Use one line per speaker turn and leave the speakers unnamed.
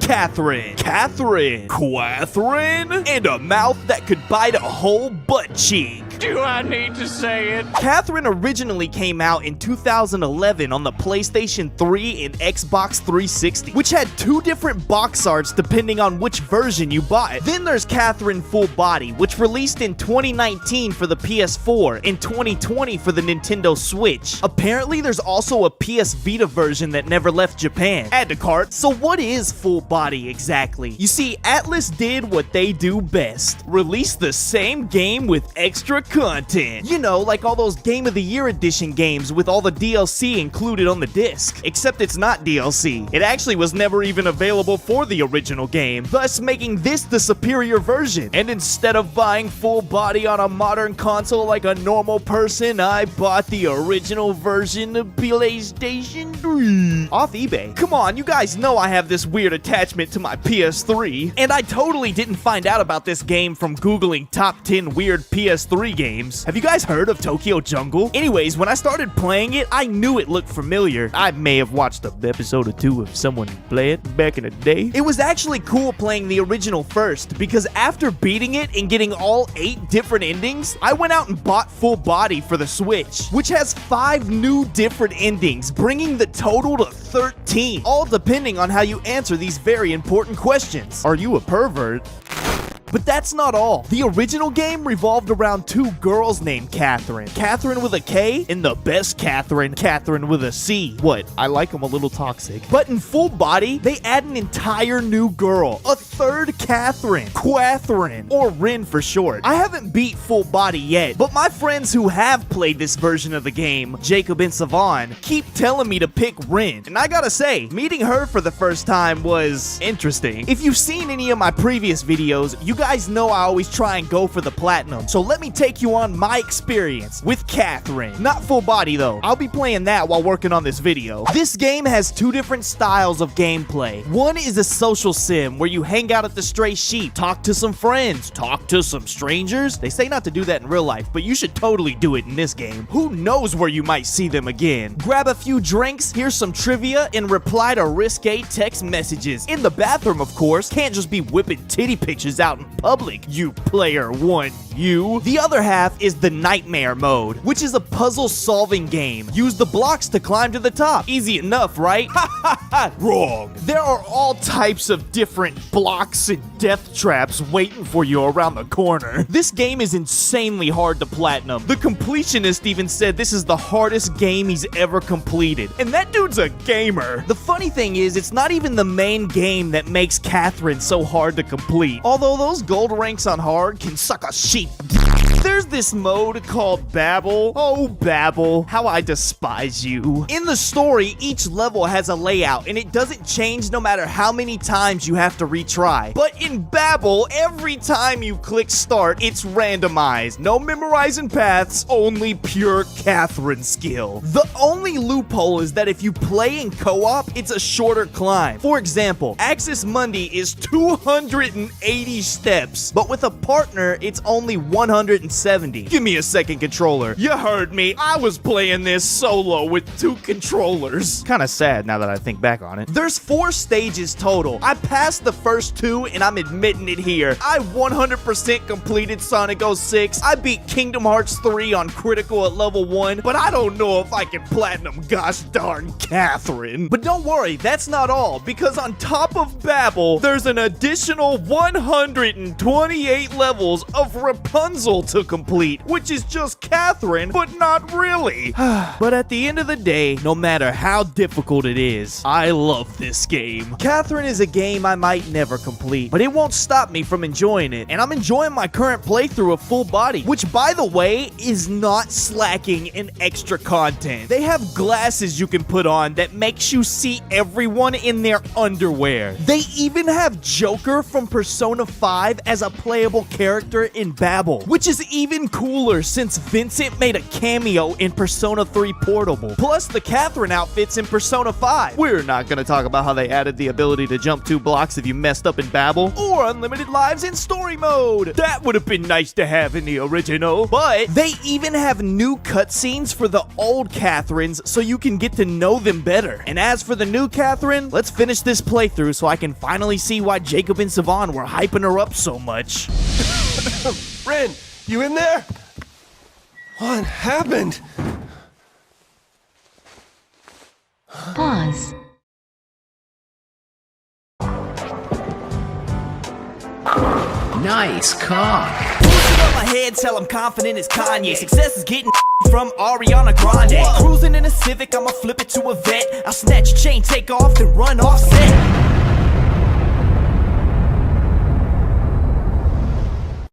Catherine, Quathrin, and a mouth that could bite a whole butt cheek.
Do I need to say it?
Catherine originally came out in 2011 on the PlayStation 3 and Xbox 360, which had two different box arts depending on which version you bought. Then there's Catherine Full Body, which released in 2019 for the PS4 and 2020 for the Nintendo Switch. Apparently, there's also a PS Vita version that never left Japan. Add to cart. So what is Full Body exactly? You see, Atlas did what they do best. Release the same game with extra content. You know, like all those Game of the Year edition games with all the DLC included on the disc. Except it's not DLC. It actually was never even available for the original game, thus making this the superior version. And instead of buying Full Body on a modern console like a normal person, I bought the original version of PlayStation 3 off eBay. Come on, you guys know I have this weird attachment to my PS3, and I totally didn't find out about this game from googling top 10 weird PS3 games. Have you guys heard of Tokyo Jungle? Anyways, when I started playing it, I knew it looked familiar. I may have watched an episode or two of someone play it back in the day. It was actually cool playing the original first, because after beating it and getting all 8 different endings, I went out and bought Full Body for the Switch, which has 5 new different endings, bringing the total to 13, all depending on how you answer these very important questions. Are you a pervert? But that's not all. The original game revolved around 2 girls named Catherine. Catherine with a K, and the best Catherine with a C. What? I like them a little toxic. But in Full Body, they add an entire new girl. A 3rd Catherine. Quathrin, or Rin for short. I haven't beat Full Body yet, but my friends who have played this version of the game, Jacob and Savon, keep telling me to pick Rin. And I gotta say, meeting her for the first time was interesting. If you've seen any of my previous videos, you guys know I always try and go for the platinum, so let me take you on my experience with Catherine. Not Full Body though. I'll be playing that while working on this video. This game has 2 different styles of gameplay. One is a social sim where you hang out at the Stray Sheep, talk to some friends, talk to some strangers. They say not to do that in real life, but you should totally do it in this game. Who knows where you might see them again. Grab a few drinks, hear some trivia, and reply to risque text messages. In the bathroom, of course. Can't just be whipping titty pictures out in public, you player one, you. The other half is the Nightmare mode, which is a puzzle-solving game. Use the blocks to climb to the top. Easy enough, right? Ha ha ha! Wrong. There are all types of different blocks and death traps waiting for you around the corner. This game is insanely hard to platinum. The completionist even said this is the hardest game he's ever completed. And that dude's a gamer. The funny thing is, it's not even the main game that makes Catherine so hard to complete. Although those gold ranks on hard can suck a sheep. There's this mode called Babel. Oh, Babel, how I despise you. In the story, each level has a layout, and it doesn't change no matter how many times you have to retry. But in Babel, every time you click start, it's randomized. No memorizing paths, only pure Catherine skill. The only loophole is that if you play in co-op, it's a shorter climb. For example, Axis Mundi is 280 steps, but with a partner, it's only 170. Give me a second controller. You heard me. I was playing this solo with 2 controllers. Kinda sad now that I think back on it. There's 4 stages total. I passed the first 2 and I'm admitting it here. I 100% completed Sonic 06. I beat Kingdom Hearts 3 on critical at level 1, but I don't know if I can platinum gosh darn Catherine. But don't worry, that's not all, because on top of Babel, there's an additional 128 levels of Rapunzel to complete, which is just Catherine, but not really. But at the end of the day, no matter how difficult it is, I love this game. Catherine is a game I might never complete, but it won't stop me from enjoying it, and I'm enjoying my current playthrough of Full Body, which, by the way, is not slacking in extra content. They have glasses you can put on that makes you see everyone in their underwear. They even have Joker from Persona 5 as a playable character in Babel, which is even cooler since Vincent made a cameo in Persona 3 Portable. Plus, the Catherine outfits in Persona 5. We're not gonna talk about how they added the ability to jump 2 blocks if you messed up in Babel, or unlimited lives in story mode. That would have been nice to have in the original. But they even have new cutscenes for the old Catherines so you can get to know them better. And as for the new Catherine, let's finish this playthrough so I can finally see why Jacob and Savon were hyping her up so much.
Ren, you in there? What happened?
Pause.
Nice cock.
Boosting up my head till I'm confident as Kanye. Success is getting from Ariana Grande. Cruising in a Civic, I'ma flip it to a vet. I'll snatch a chain, take off, then run off.